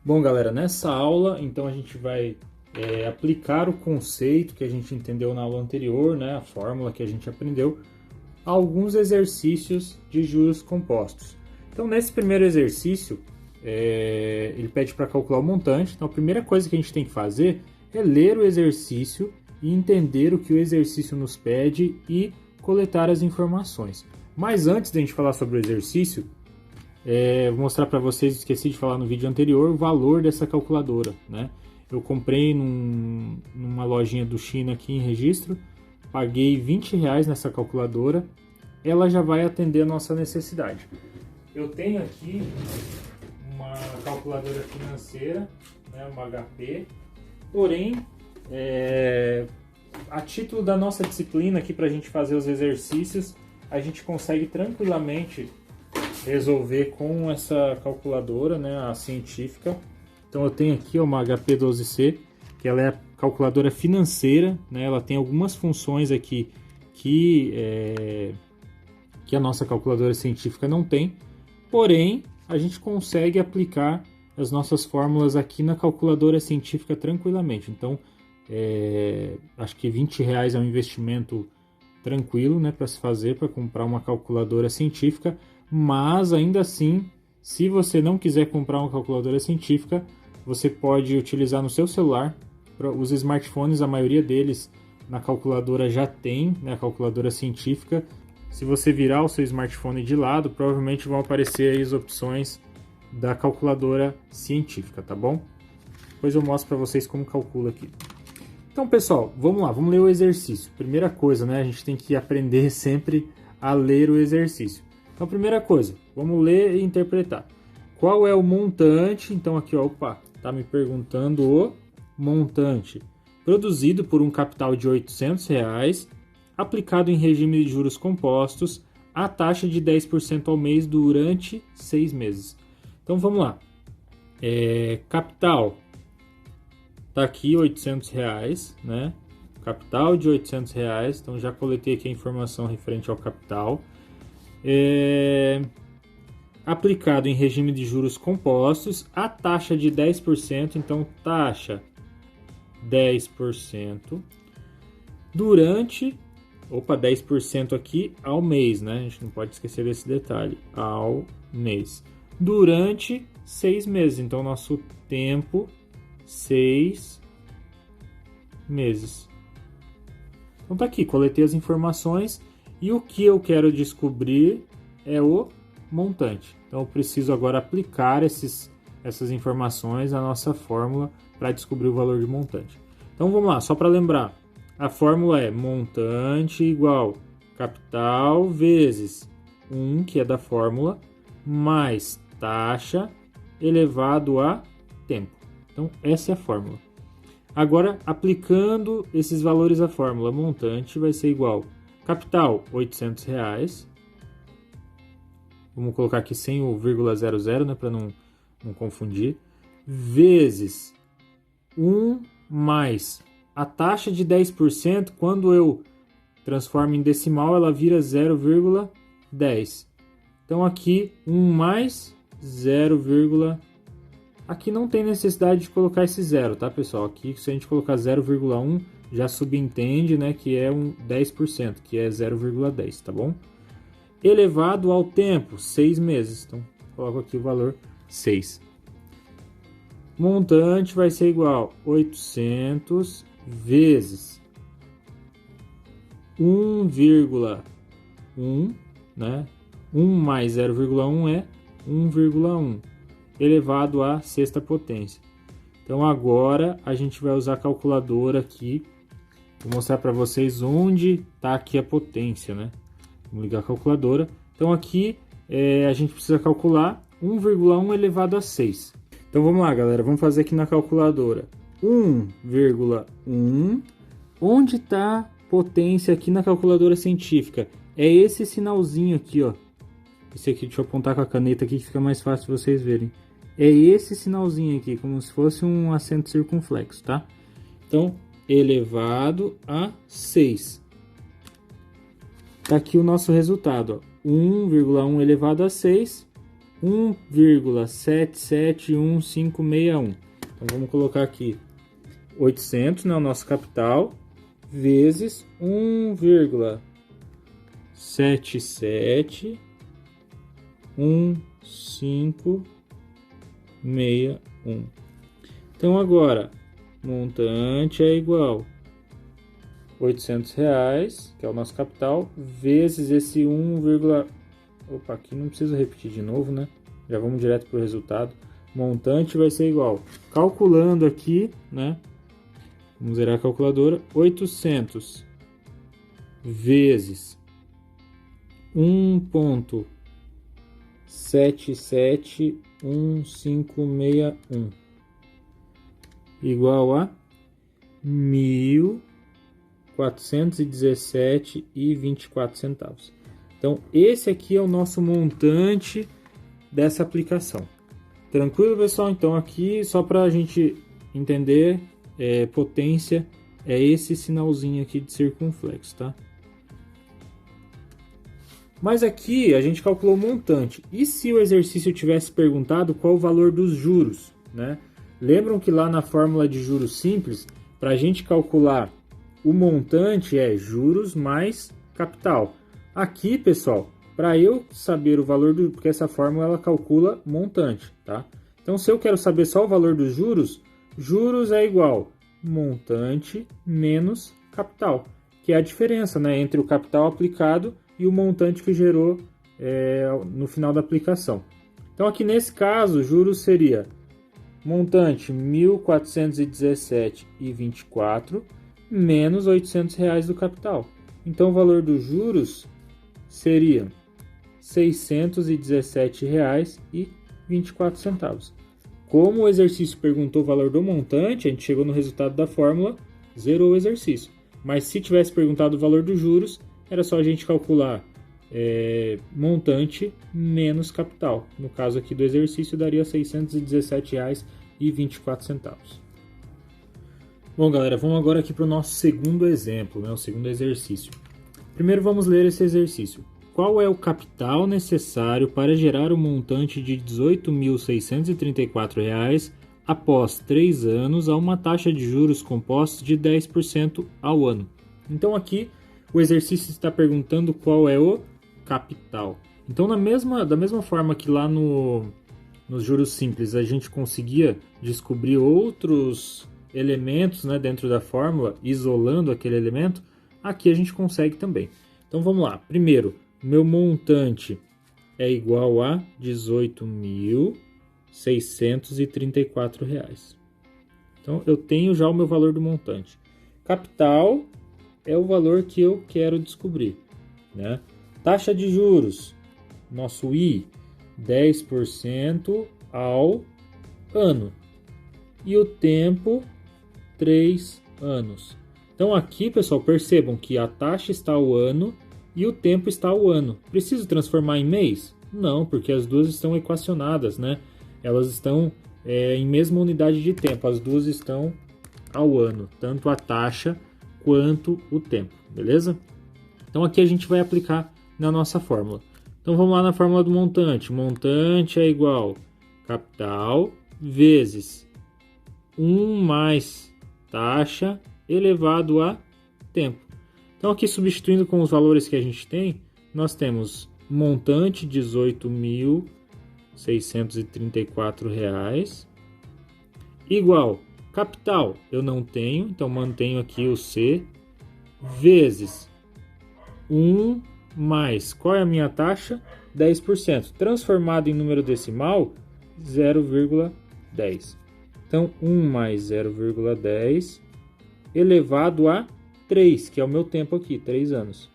Bom, galera, nessa aula, então a gente vai aplicar o conceito que a gente entendeu na aula anterior, né, a fórmula que a gente aprendeu, a alguns exercícios de juros compostos. Então, nesse primeiro exercício, ele pede para calcular o montante. Então, a primeira coisa que a gente tem que fazer é ler o exercício e entender o que o exercício nos pede e coletar as informações. Mas antes de a gente falar sobre o exercício, vou mostrar para vocês, esqueci de falar no vídeo anterior, o valor dessa calculadora, né? Eu comprei numa lojinha do China aqui em Registro, paguei R$ 20 nessa calculadora, ela já vai atender a nossa necessidade. Eu tenho aqui uma calculadora financeira, né, uma HP, porém, a título da nossa disciplina aqui para a gente fazer os exercícios, a gente consegue tranquilamente resolver com essa calculadora, né, a científica. Então eu tenho aqui uma HP12C, que ela é a calculadora financeira, né, ela tem algumas funções aqui que a nossa calculadora científica não tem, porém a gente consegue aplicar as nossas fórmulas aqui na calculadora científica tranquilamente. Então acho que R$ 20 é um investimento tranquilo, né, para se fazer, para comprar uma calculadora científica. Mas ainda assim, se você não quiser comprar uma calculadora científica, você pode utilizar no seu celular. Os smartphones, a maioria deles na calculadora já tem, né, a calculadora científica. Se você virar o seu smartphone de lado, provavelmente vão aparecer aí as opções da calculadora científica, tá bom? Depois eu mostro para vocês como calcula aqui. Então, pessoal, vamos lá, vamos ler o exercício. Primeira coisa, né, a gente tem que aprender sempre a ler o exercício. Então, primeira coisa, vamos ler e interpretar. Qual é o montante? Então, aqui, ó, opa, tá me perguntando o montante. Produzido por um capital de R$ 800, aplicado em regime de juros compostos, a taxa de 10% ao mês durante 6 meses. Então, vamos lá. Capital, tá aqui R$ 800, né? Capital de R$ 800, então já coletei aqui a informação referente ao capital. Aplicado em regime de juros compostos, a taxa de 10%, então taxa 10%, durante, 10% aqui ao mês, né? A gente não pode esquecer desse detalhe, ao mês, durante 6 meses, então nosso tempo, 6 meses. Então tá aqui, coletei as informações. E o que eu quero descobrir é o montante. Então eu preciso agora aplicar essas informações na nossa fórmula para descobrir o valor de montante. Então vamos lá, só para lembrar. A fórmula é montante igual capital vezes 1, que é da fórmula, mais taxa elevado a tempo. Então essa é a fórmula. Agora, aplicando esses valores à fórmula, montante vai ser igual capital, R$ 800. Vamos colocar aqui sem o vírgula 00, né, para não confundir. Vezes 1 mais a taxa de 10%, quando eu transformo em decimal, ela vira 0,10. Então aqui 1 mais 0, aqui não tem necessidade de colocar esse 0, tá, pessoal? Aqui, se a gente colocar 0,1, já subentende, né, que é 10%, que é 0,10, tá bom? Elevado ao tempo, 6 meses. Então, coloco aqui o valor 6. Montante vai ser igual a 800 vezes 1,1, né? 1 mais 0,1 é 1,1, elevado à sexta potência. Então, agora a gente vai usar a calculadora aqui. Vou mostrar para vocês onde está aqui a potência, né? Vamos ligar a calculadora. Então aqui a gente precisa calcular 1,1 elevado a 6. Então vamos lá, galera. Vamos fazer aqui na calculadora. 1,1. Onde está potência aqui na calculadora científica? É esse sinalzinho aqui, ó. Esse aqui, deixa eu apontar com a caneta aqui que fica mais fácil vocês verem. É esse sinalzinho aqui, como se fosse um acento circunflexo, tá? Então, elevado a 6. Tá aqui o nosso resultado, ó. 1,1 elevado a 6 1,771561. Então vamos colocar aqui 800, né, o nosso capital, vezes 1,771561. Então agora, montante é igual R$800, que é o nosso capital, vezes esse 1, opa, aqui não precisa repetir de novo, né? Já vamos direto para o resultado. Montante vai ser igual, calculando aqui, né? Vamos zerar a calculadora, 800 vezes 1,771561 igual a 1.417,24. Então, esse aqui é o nosso montante dessa aplicação. Tranquilo, pessoal? Então, aqui, só para a gente entender, potência é esse sinalzinho aqui de circunflexo, tá? Mas aqui a gente calculou o montante. E se o exercício tivesse perguntado qual o valor dos juros, né? Lembram que lá na fórmula de juros simples, para a gente calcular o montante é juros mais capital. Aqui, pessoal, para eu saber o valor do... Porque essa fórmula ela calcula montante, tá? Então, se eu quero saber só o valor dos juros, juros é igual montante menos capital, que é a diferença, né, entre o capital aplicado e o montante que gerou no final da aplicação. Então, aqui nesse caso, juros seria montante R$ 1.417,24 menos R$ 800 do capital. Então, o valor dos juros seria R$ 617,24. Como o exercício perguntou o valor do montante, a gente chegou no resultado da fórmula, zerou o exercício. Mas se tivesse perguntado o valor dos juros, era só a gente calcular montante menos capital. No caso aqui do exercício, daria R$ 617,24. Bom, galera, vamos agora aqui para o nosso segundo exemplo, né, o segundo exercício. Primeiro vamos ler esse exercício. Qual é o capital necessário para gerar o montante de R$ 18.634 após 3 anos a uma taxa de juros compostos de 10% ao ano? Então aqui o exercício está perguntando qual é o capital. Então da mesma forma que lá nos juros simples a gente conseguia descobrir outros elementos, né, dentro da fórmula, isolando aquele elemento, aqui a gente consegue também. Então vamos lá. Primeiro, meu montante é igual a R$ 18.634. Então eu tenho já o meu valor do montante. Capital é o valor que eu quero descobrir, né? Taxa de juros, nosso I, 10% ao ano. E o tempo, 3 anos. Então aqui, pessoal, percebam que a taxa está ao ano e o tempo está ao ano. Preciso transformar em mês? Não, porque as duas estão equacionadas, né? Elas estão em mesma unidade de tempo. As duas estão ao ano, tanto a taxa quanto o tempo, beleza? Então aqui a gente vai aplicar na nossa fórmula. Então vamos lá na fórmula do montante. Montante é igual capital vezes 1 mais taxa elevado a tempo. Então aqui substituindo com os valores que a gente tem, nós temos montante R$ 18.634 igual capital, eu não tenho, então mantenho aqui o C, vezes 1 mais, qual é a minha taxa? 10%. Transformado em número decimal, 0,10. Então 1 mais 0,10 elevado a 3, que é o meu tempo aqui, 3 anos.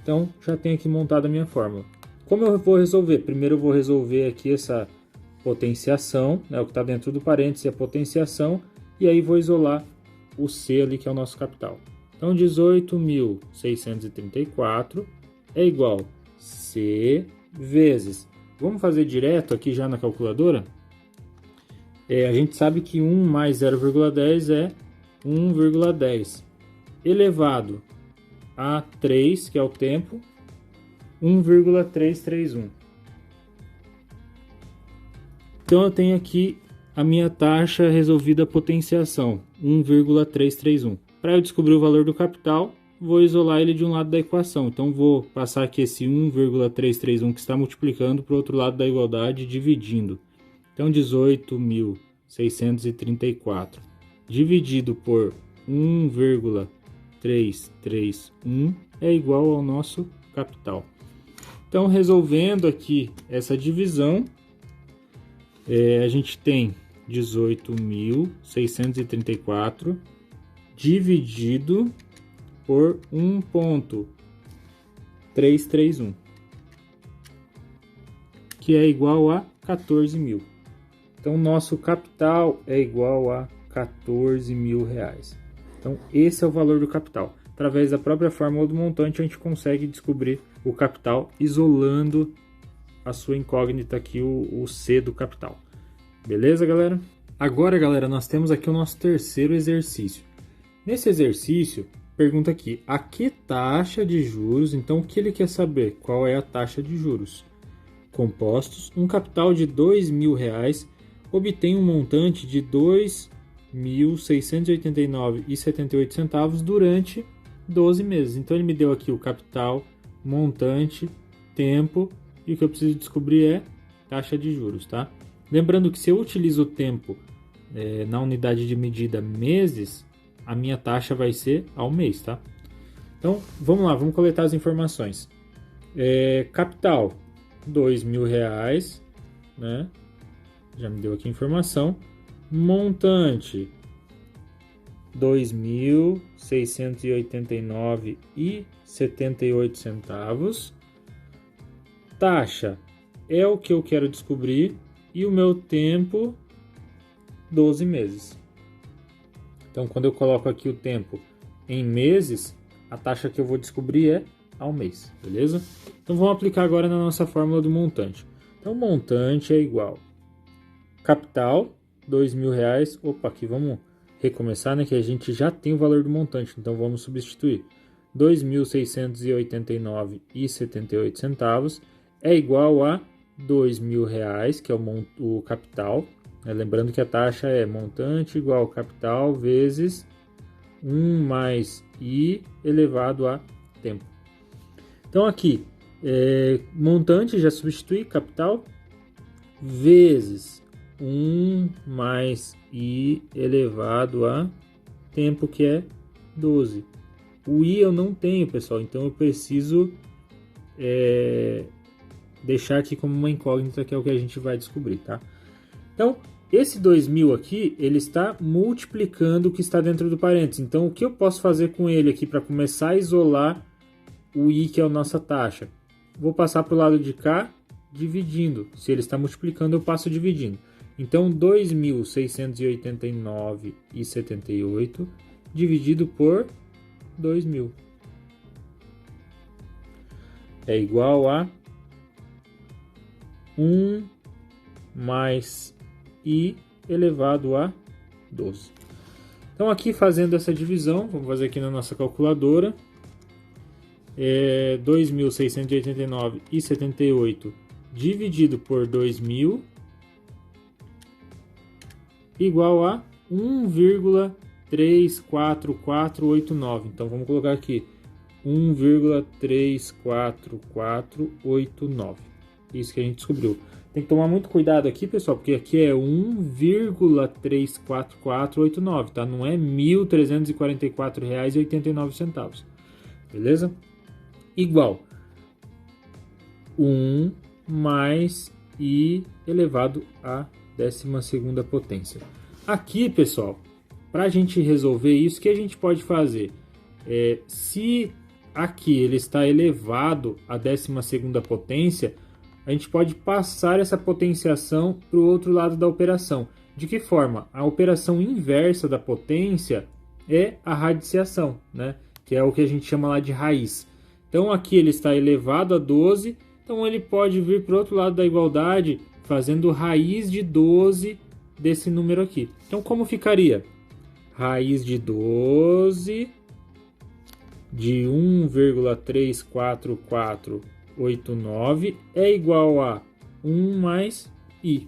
Então, já tenho aqui montada a minha fórmula. Como eu vou resolver? Primeiro eu vou resolver aqui essa potenciação, né, o que está dentro do parênteses é a potenciação, e aí vou isolar o C ali, que é o nosso capital. Então, 18.634 é igual C vezes... Vamos fazer direto aqui já na calculadora? A gente sabe que 1 mais 0,10 é 1,10 elevado a 3, que é o tempo, 1,331. Então eu tenho aqui a minha taxa resolvida a potenciação, 1,331. Para eu descobrir o valor do capital, vou isolar ele de um lado da equação. Então vou passar aqui esse 1,331 que está multiplicando para o outro lado da igualdade, dividindo. Então 18.634 dividido por 1,331 é igual ao nosso capital. Então, resolvendo aqui essa divisão, a gente tem 18.634 dividido por 1,331, que é igual a 14.000. Então, nosso capital é igual a R$14.000. Então, esse é o valor do capital. Através da própria fórmula do montante, a gente consegue descobrir o capital isolando a sua incógnita aqui, o C do capital. Beleza, galera? Agora, galera, nós temos aqui o nosso terceiro exercício. Nesse exercício, pergunta aqui, a que taxa de juros? Então, o que ele quer saber? Qual é a taxa de juros? Compostos, um capital de R$2.000 obtém um montante de R$2.689,78 durante 12 meses. Então, ele me deu aqui o capital, montante, tempo, e o que eu preciso descobrir é taxa de juros, tá? Lembrando que se eu utilizo o tempo na unidade de medida meses, a minha taxa vai ser ao mês, tá? Então, vamos lá, vamos coletar as informações. Capital, R$2.000, né? Já me deu aqui a informação. Montante, R$2.689,78. Taxa é o que eu quero descobrir e o meu tempo, 12 meses. Então, quando eu coloco aqui o tempo em meses, a taxa que eu vou descobrir é ao mês, beleza? Então, vamos aplicar agora na nossa fórmula do montante. Então, montante é igual capital, R$2.000. Opa, aqui vamos recomeçar, né? Que a gente já tem o valor do montante, então vamos substituir. R$2.689,78 é igual a R$2.000, que é o capital. Lembrando que a taxa é montante igual capital vezes 1 mais I elevado a tempo. Então aqui, montante já substitui capital vezes 1 mais I elevado a tempo, que é 12. O I eu não tenho, pessoal, então eu preciso deixar aqui como uma incógnita, que é o que a gente vai descobrir, tá? Então, esse 2.000 aqui, ele está multiplicando o que está dentro do parênteses. Então, o que eu posso fazer com ele aqui para começar a isolar o I, que é a nossa taxa? Vou passar para o lado de cá, dividindo. Se ele está multiplicando, eu passo dividindo. Então, 2.689,78 dividido por 2.000 é igual a 1 mais I elevado a 12. Então, aqui fazendo essa divisão, vamos fazer aqui na nossa calculadora, 2.689,78 dividido por 2.000 igual a 1,34489. Então, vamos colocar aqui 1,34489. Isso que a gente descobriu. Tem que tomar muito cuidado aqui, pessoal, porque aqui é 1,34489, tá? Não é R$ 1.344,89. Beleza? Igual 1 mais I elevado à 12ª potência. Aqui, pessoal, para a gente resolver isso, o que a gente pode fazer? Se aqui ele está elevado à 12ª potência, a gente pode passar essa potenciação para o outro lado da operação. De que forma? A operação inversa da potência é a radiciação, né? Que é o que a gente chama lá de raiz. Então aqui ele está elevado a 12, então ele pode vir para o outro lado da igualdade fazendo raiz de 12 desse número aqui. Então como ficaria? Raiz de 12 de 1,34489 é igual a 1 mais I.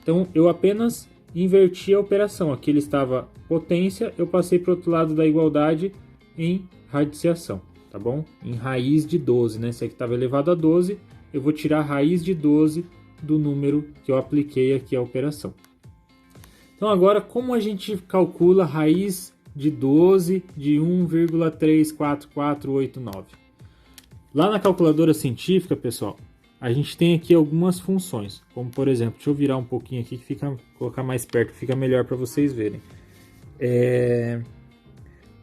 Então eu apenas inverti a operação. Aqui ele estava potência, eu passei para o outro lado da igualdade em radiciação, tá bom? Em raiz de 12, né? Esse aqui estava elevado a 12, eu vou tirar a raiz de 12 do número que eu apliquei aqui a operação. Então agora, como a gente calcula a raiz de 12 de 1,34489? Lá na calculadora científica, pessoal, a gente tem aqui algumas funções, como por exemplo, deixa eu virar um pouquinho aqui, colocar mais perto, fica melhor para vocês verem.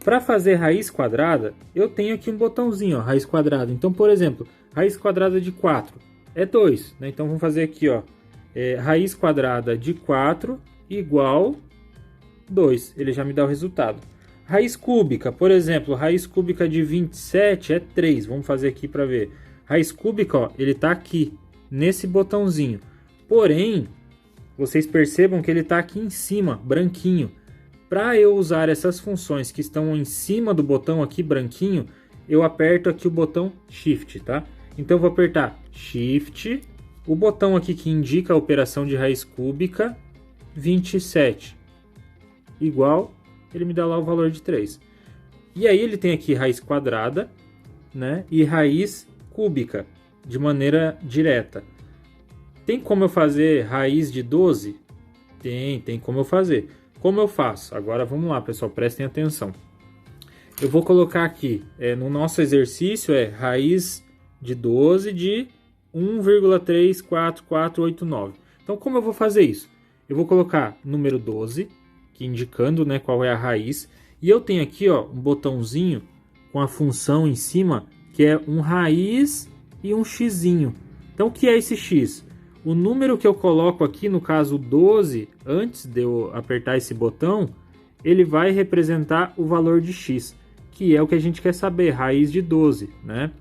Para fazer raiz quadrada, eu tenho aqui um botãozinho, ó, raiz quadrada. Então, por exemplo, raiz quadrada de 4 é 2, né? Então vamos fazer aqui, ó, raiz quadrada de 4 igual 2, ele já me dá o resultado. Raiz cúbica, por exemplo, raiz cúbica de 27 é 3, vamos fazer aqui para ver. Raiz cúbica, ó, ele está aqui, nesse botãozinho. Porém, vocês percebam que ele está aqui em cima, branquinho. Para eu usar essas funções que estão em cima do botão aqui, branquinho, eu aperto aqui o botão Shift, tá? Então eu vou apertar Shift, o botão aqui que indica a operação de raiz cúbica, 27, igual, ele me dá lá o valor de 3. E aí ele tem aqui raiz quadrada, né, e raiz cúbica, de maneira direta. Tem como eu fazer raiz de 12? Tem como eu fazer. Como eu faço? Agora vamos lá, pessoal, prestem atenção. Eu vou colocar aqui, no nosso exercício, raiz de 12 de 1,34489. Então, como eu vou fazer isso? Eu vou colocar número 12, que indicando, né, qual é a raiz. E eu tenho aqui, ó, um botãozinho com a função em cima, que é um raiz e um xzinho. Então, o que é esse x? O número que eu coloco aqui, no caso 12, antes de eu apertar esse botão, ele vai representar o valor de x, que é o que a gente quer saber, raiz de 12, né?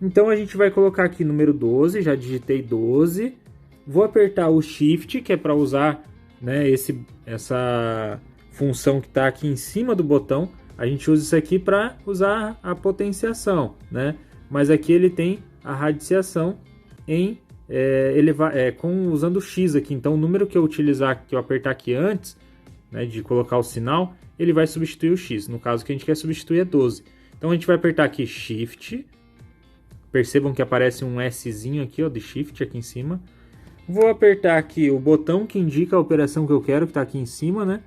Então, a gente vai colocar aqui número 12, já digitei 12. Vou apertar o Shift, que é para usar, né, essa função que está aqui em cima do botão. A gente usa isso aqui para usar a potenciação, né? Mas aqui ele tem a radiciação usando o X aqui. Então o número que eu utilizar, que eu apertar aqui antes, né, de colocar o sinal, ele vai substituir o X. No caso que a gente quer substituir é 12. Então a gente vai apertar aqui Shift. Percebam que aparece um Szinho aqui, ó, de Shift aqui em cima. Vou apertar aqui o botão que indica a operação que eu quero, que está aqui em cima, né?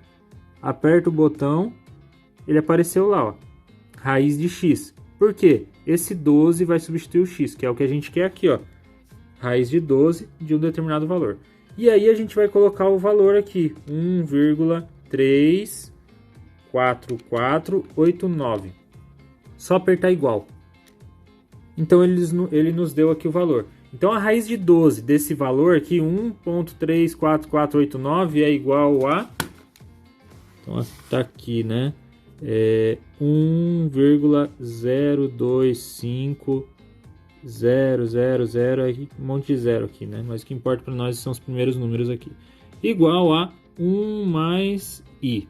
Aperto o botão, ele apareceu lá, ó, raiz de x. Por quê? Esse 12 vai substituir o x, que é o que a gente quer aqui, ó, raiz de 12 de um determinado valor. E aí a gente vai colocar o valor aqui, 1,34489. Só apertar igual. Então ele nos deu aqui o valor. Então a raiz de 12 desse valor aqui, 1,34489, é igual a... Então está aqui, né? 1,025000, um monte de zero aqui, né? Mas o que importa para nós são os primeiros números aqui. Igual a 1 mais i.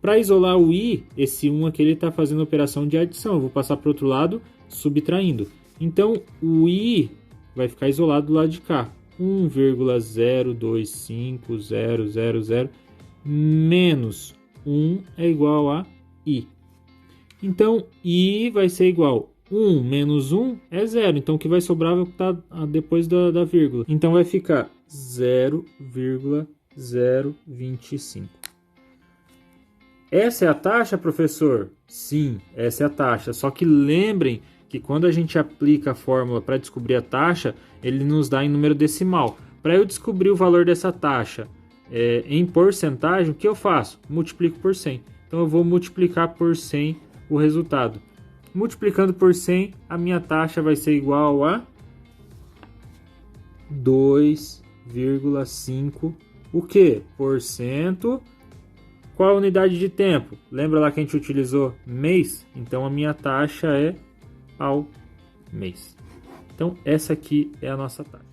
Para isolar o i, esse 1 aqui ele está fazendo operação de adição. Eu vou passar para o outro lado, subtraindo. Então o i vai ficar isolado do lado de cá. 1,025000 menos 1 é igual a i. Então, i vai ser igual 1 menos 1 é 0. Então, o que vai sobrar vai estar depois da vírgula. Então, vai ficar 0,025. Essa é a taxa, professor? Sim, essa é a taxa. Só que lembrem que quando a gente aplica a fórmula para descobrir a taxa, ele nos dá em número decimal. Para eu descobrir o valor dessa taxa em porcentagem, o que eu faço? Multiplico por 100. Então eu vou multiplicar por 100 o resultado. Multiplicando por 100, a minha taxa vai ser igual a 2,5 o que? Porcento. Qual a unidade de tempo? Lembra lá que a gente utilizou mês? Então a minha taxa é ao mês. Então essa aqui é a nossa taxa.